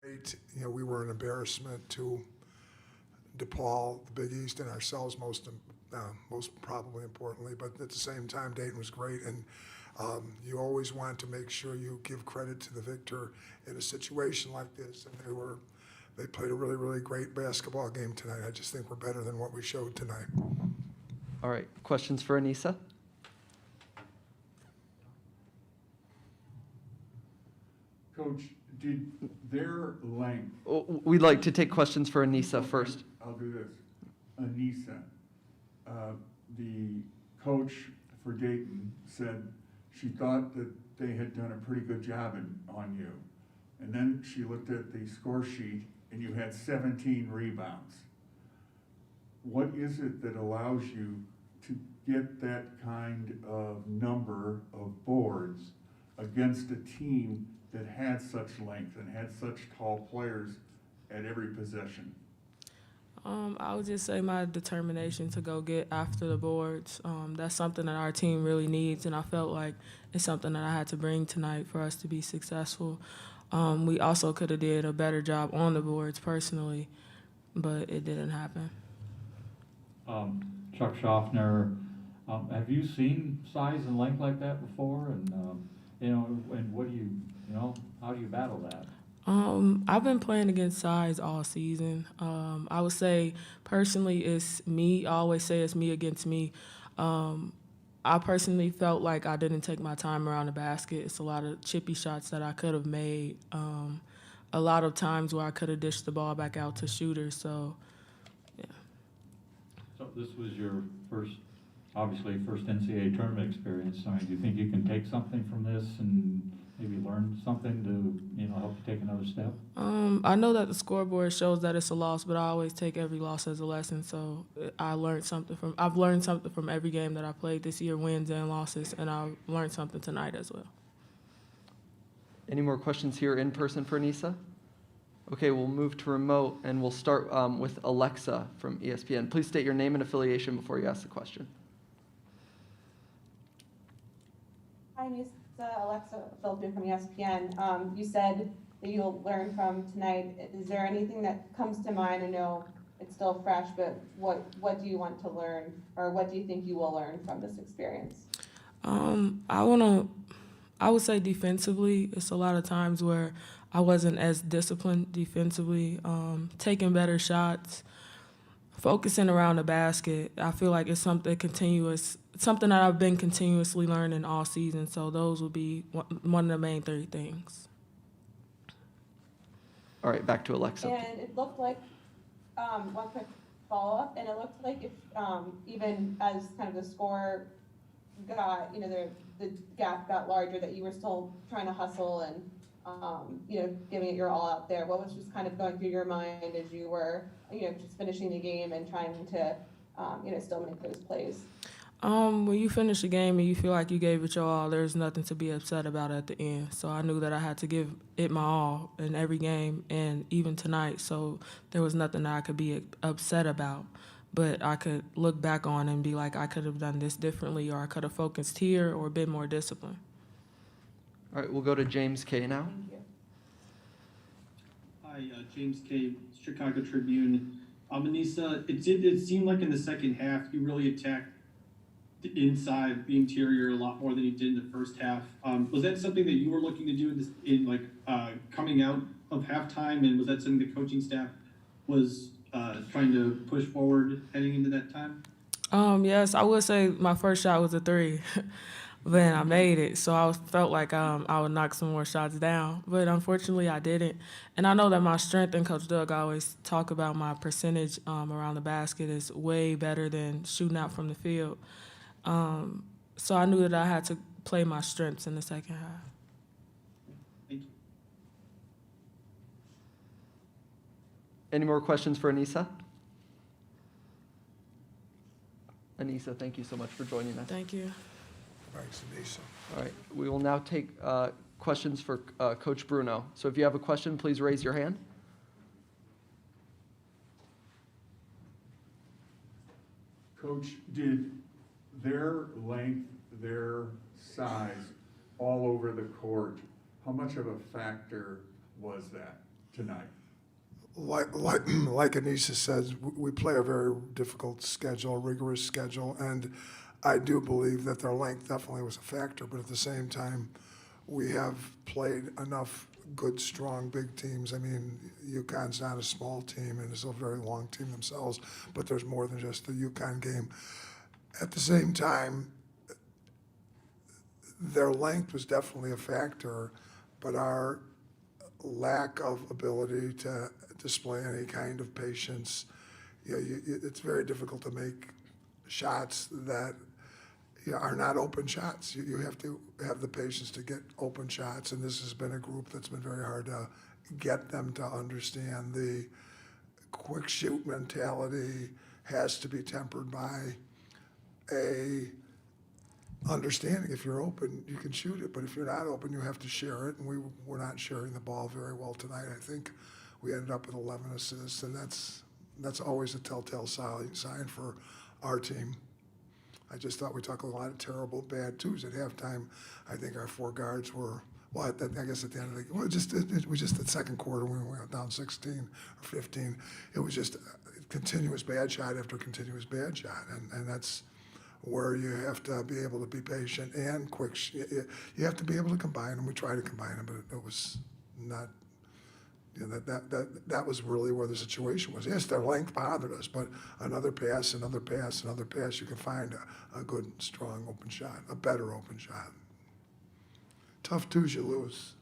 You know, we were an embarrassment to DePaul, the Big East, and ourselves most probably importantly. But at the same time, Dayton was great, and you always want to make sure you give credit to the victor in a situation like this. And they played a really, really great basketball game tonight. I just think we're better than what we showed tonight. All right, questions for Aneesah? Coach, did their length... We'd like to take questions for Aneesah first. I'll do this. Aneesah, the coach for Dayton said she thought that they had done a pretty good job on you. And then she looked at the score sheet and you had 17 rebounds. What is it that allows you to get that kind of number of boards against a team that had such length and had such tall players at every possession? I would just say my determination to go get after the boards. That's something that our team really needs, and I felt like it's something that I had to bring tonight for us to be successful. We also could have did a better job on the boards personally, but it didn't happen. Chuck Schaffner, have you seen size and length like that before? And and what do you, how do you battle that? I've been playing against size all season. I would say personally it's me. I always say it's me against me. I personally felt like I didn't take my time around the basket. It's a lot of chippy shots that I could have made. A lot of times where I could have dished the ball back out to shooters. So, yeah. So this was your first NCAA tournament experience. I mean, do you think you can take something from this and maybe learn something to, help you take another step? I know that the scoreboard shows that it's a loss, but I always take every loss as a lesson. So I've learned something from every game that I played this year, wins and losses, and I've learned something tonight as well. Any more questions here in person for Aneesah? Okay, we'll move to remote, and we'll start with Alexa from ESPN. Please state your name and affiliation before you ask the question. Hi, Aneesah. Alexa Philippine from ESPN. You said that you'll learn from tonight. Is there anything that comes to mind? I know it's still fresh, but what do you want to learn, or what do you think you will learn from this experience? I would say defensively, it's a lot of times where I wasn't as disciplined defensively, taking better shots, focusing around the basket. I feel like it's something that I've been continuously learning all season. So those would be one of the main 3 things. All right, back to Alexa. And it looked like, one quick follow-up, and it looked like if even as kind of the score got, the gap got larger, that you were still trying to hustle and, giving it your all out there. What was just kind of going through your mind as you were, just finishing the game and trying to, still make those plays? When you finish a game and you feel like you gave it your all, there's nothing to be upset about at the end. So I knew that I had to give it my all in every game and even tonight. So there was nothing that I could be upset about. But I could look back on and be like, I could have done this differently, or I could have focused here or been more disciplined. All right, we'll go to James K. now. Thank you. Hi, James K., Chicago Tribune. Aneesah, it seemed like in the second half you really attacked the inside, the interior a lot more than you did in the first half. Was that something that you were looking to do in coming out of halftime, and was that something the coaching staff was trying to push forward heading into that time? Yes, I would say my first shot was a 3. Then I made it, so I felt like I would knock some more shots down. But unfortunately, I didn't. And I know that my strength, and Coach Doug always talk about my percentage around the basket is way better than shooting out from the field. So I knew that I had to play my strengths in the second half. Thank you. Any more questions for Aneesah? Aneesah, thank you so much for joining us. Thank you. Thanks, Aneesah. All right, we will now take questions for Coach Bruno. So if you have a question, please raise your hand. Coach, did their length, their size all over the court, how much of a factor was that? tonight? Like Aneesah says, we play a very difficult schedule, rigorous schedule, and I do believe that their length definitely was a factor, but at the same time, we have played enough good, strong, big teams. I mean, UConn's not a small team, and it's a very long team themselves, but there's more than just the UConn game. At the same time, their length was definitely a factor, but our lack of ability to display any kind of patience, it's very difficult to make shots that are not open shots. You have to have the patience to get open shots, and this has been a group that's been very hard to get them to understand. The quick shoot mentality has to be tempered by a understanding. If you're open, you can shoot it, but if you're not open, you have to share it, and we were not sharing the ball very well tonight. I think we ended up with 11 assists, and that's always a telltale sign for our team. I just thought we took a lot of terrible bad twos at halftime. I think our 4 guards were, well, I guess at the end of the, well, it was just the second quarter when we went down 16 or 15. It was just continuous bad shot after continuous bad shot, and that's where you have to be able to be patient and quick. You have to be able to combine them. We try to combine them, but it was not. That was really where the situation was. Yes, their length bothered us, but another pass, you can find a good, strong open shot, a better open shot. Tough twos you lose,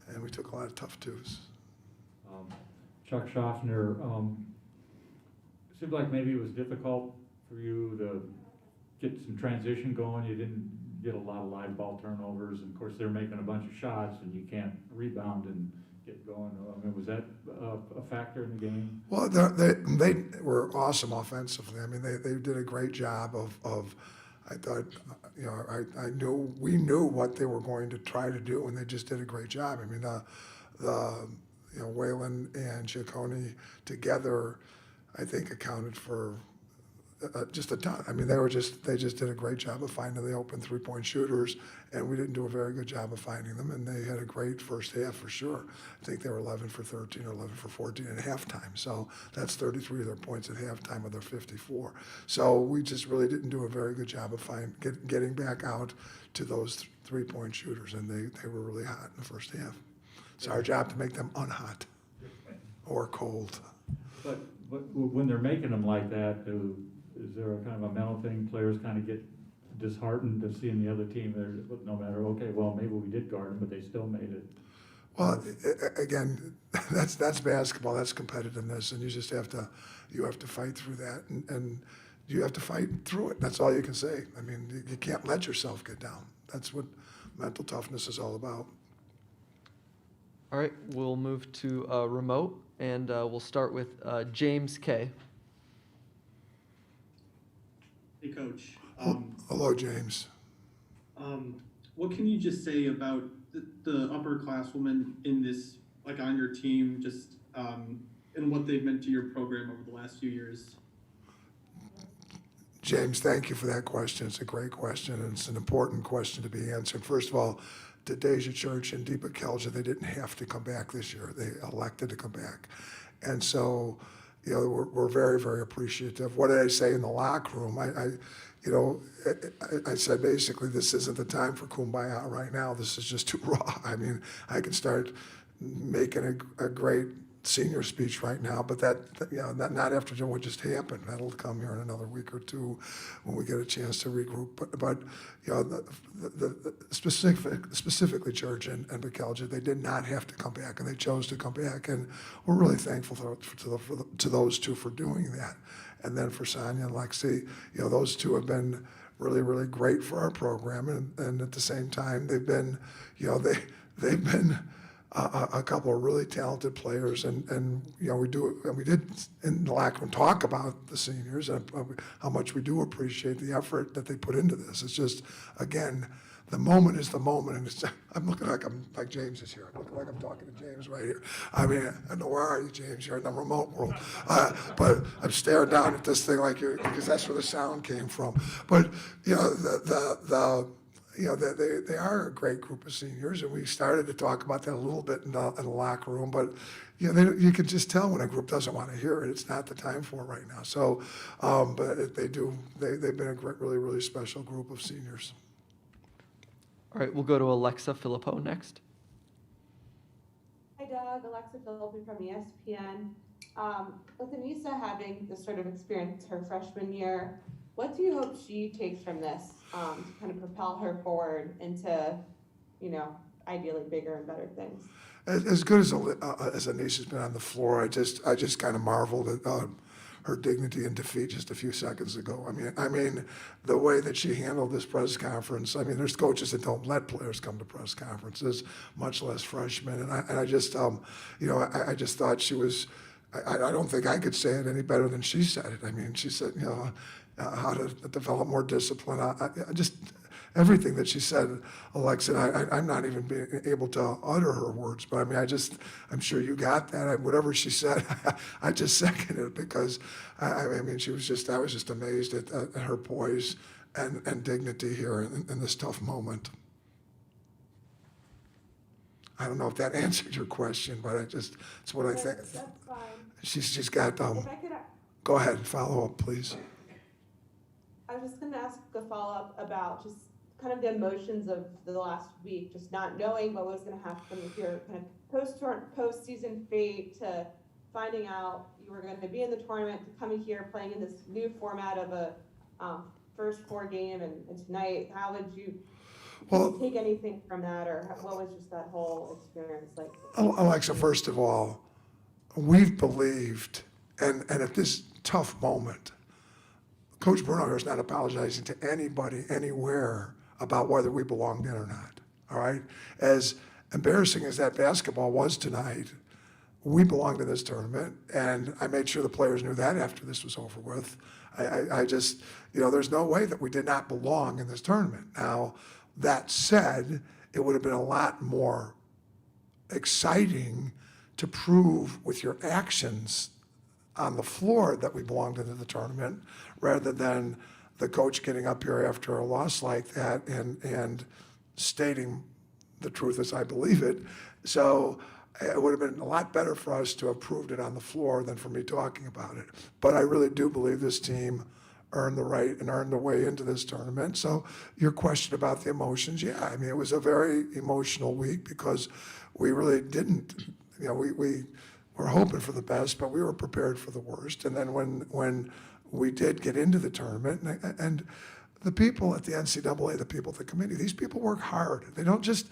and we took a lot of tough twos. Chuck Schaffner, it seemed like maybe it was difficult for you to get some transition going. You didn't get a lot of live ball turnovers, and of course they're making a bunch of shots, and you can't rebound and get going. I mean, was that a factor in the game? Well, they were awesome offensively. I mean, they did a great job of I thought, we knew what they were going to try to do, and they just did a great job. I mean, Whalen and Ciccone together, I think, accounted for just a ton. I mean, they just did a great job of finding the open three-point shooters, and we didn't do a very good job of finding them, and they had a great first half for sure. I think they were 11 for 13 or 11 for 14 at halftime, so that's 33 of their points at halftime of their 54. So we just really didn't do a very good job of getting back out to those three-point shooters, and they were really hot in the first half. It's our job to make them unhot or cold. But when they're making them like that, is there a kind of a mental thing? Players kind of get disheartened to seeing the other team there, no matter, okay, well, maybe we did guard them, but they still made it. Well, again, that's basketball, that's competitiveness, and you just have to fight through that, and you have to fight through it. That's all you can say. I mean, you can't let yourself get down. That's what mental toughness is all about. All right, we'll move to remote, and we'll start with James K. Hey, Coach. Hello, James. What can you just say about the upperclasswomen in this, like on your team, just and what they've meant to your program over the last few years? James, thank you for that question. It's a great question, and it's an important question to be answered. First of all, to Deja Church and Deepa Kelja, they didn't have to come back this year. They elected to come back. And so, we're very, very appreciative. What did I say in the locker room? I said basically this isn't the time for kumbaya right now. This is just too raw. I mean, I can start making a great senior speech right now, but not after what just happened. That'll come here in another week or two when we get a chance to regroup. But specifically Church and Bekelja, they did not have to come back, and they chose to come back, and we're really thankful to those two for doing that. And then for Sonia and Lexi, those two have been really, really great for our program, and at the same time, they've been a couple of really talented players, and we did in the locker room talk about the seniors and how much we do appreciate the effort that they put into this. It's just, again, the moment is the moment, and I'm looking like James is here. I'm looking like I'm talking to James right here. I mean, I don't know, where are you, James? You're in the remote world, but I'm staring down at this thing because that's where the sound came from. But they are a great group of seniors, and we started to talk about that a little bit in the locker room, but, you can just tell when a group doesn't want to hear it. It's not the time for it right now. So, but they've been a great, really, really special group of seniors. All right, we'll go to Alexa Filippo next. Hi Doug, Alexa Philippi from ESPN. With Aneesah having this sort of experience her freshman year, what do you hope she takes from this to kind of propel her forward into, ideally bigger and better things? As good as Aneesah's been on the floor, I just kind of marveled at her dignity and defeat just a few seconds ago. I mean, the way that she handled this press conference. I mean, there's coaches that don't let players come to press conferences, much less freshmen. And I just, I just thought she was. I don't think I could say it any better than she said it. I mean, she said, how to develop more discipline. I just everything that she said, Alexa. I'm not even being able to utter her words, but I mean, I'm sure you got that. Whatever she said, I just seconded it because I mean, I was just amazed at her poise and dignity here in this tough moment. I don't know if that answered your question, but it's what I think. That's fine. She's got. If I could, Go ahead, follow up, please. I was just going to ask a follow-up about just kind of the emotions of the last week, just not knowing what was going to happen with your kind of post-season fate to finding out you were going to be in the tournament to coming here playing in this new format of a first four game and tonight. How would you take anything from that, or what was just that whole experience like? Alexa, first of all, we've believed, and at this tough moment, Coach Bruno here is not apologizing to anybody, anywhere, about whether we belonged in or not, all right? As embarrassing as that basketball was tonight, we belonged in this tournament, and I made sure the players knew that after this was over with. I just, there's no way that we did not belong in this tournament. Now, that said, it would have been a lot more exciting to prove with your actions on the floor that we belonged into the tournament, rather than the coach getting up here after a loss like that and stating the truth as I believe it. So it would have been a lot better for us to have proved it on the floor than for me talking about it. But I really do believe this team earned the right and earned the way into this tournament. So your question about the emotions, yeah, I mean, it was a very emotional week because we really didn't, we were hoping for the best, but we were prepared for the worst. And then when we did get into the tournament, and the people at the NCAA, the people at the committee, these people work hard. They don't just,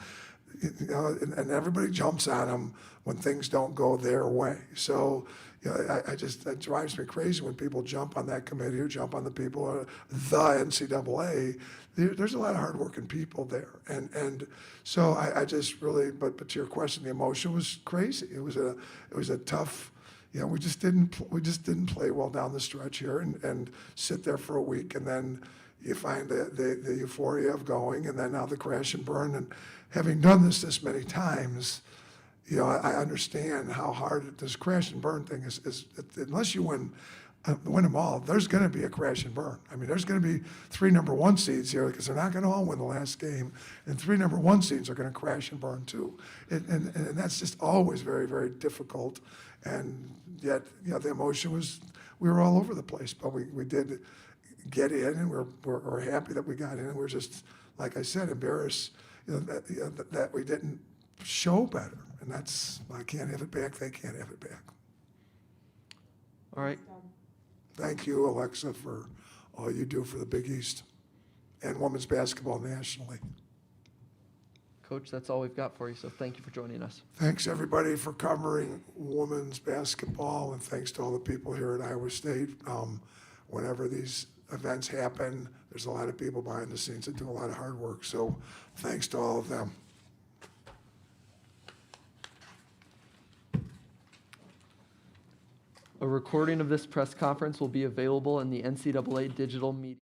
and everybody jumps on them when things don't go their way. So, that drives me crazy when people jump on that committee or jump on the people, the NCAA. There's a lot of hardworking people there, and so I just really, but to your question, the emotion was crazy. It was a tough. We just didn't play well down the stretch here, and sit there for a week, and then you find the euphoria of going, and then now the crash and burn, and having done this many times. I understand how hard this crash and burn thing is unless you win them all, there's going to be a crash and burn. I mean, there's going to be 3 number 1 seeds here because they're not going to all win the last game, and 3 number 1 seeds are going to crash and burn too. And that's just always very, very difficult. And yet, the emotion was, we were all over the place, but we did get in, and we're happy that we got in, and we're just, like I said, embarrassed that we didn't show better. And that's, I can't have it back, they can't have it back. All right. Thank you, Alexa, for all you do for the Big East and women's basketball nationally. Coach, that's all we've got for you, so thank you for joining us. Thanks, everybody, for covering women's basketball, and thanks to all the people here at Iowa State. Whenever these events happen, there's a lot of people behind the scenes that do a lot of hard work, so thanks to all of them. A recording of this press conference will be available in the NCAA digital media.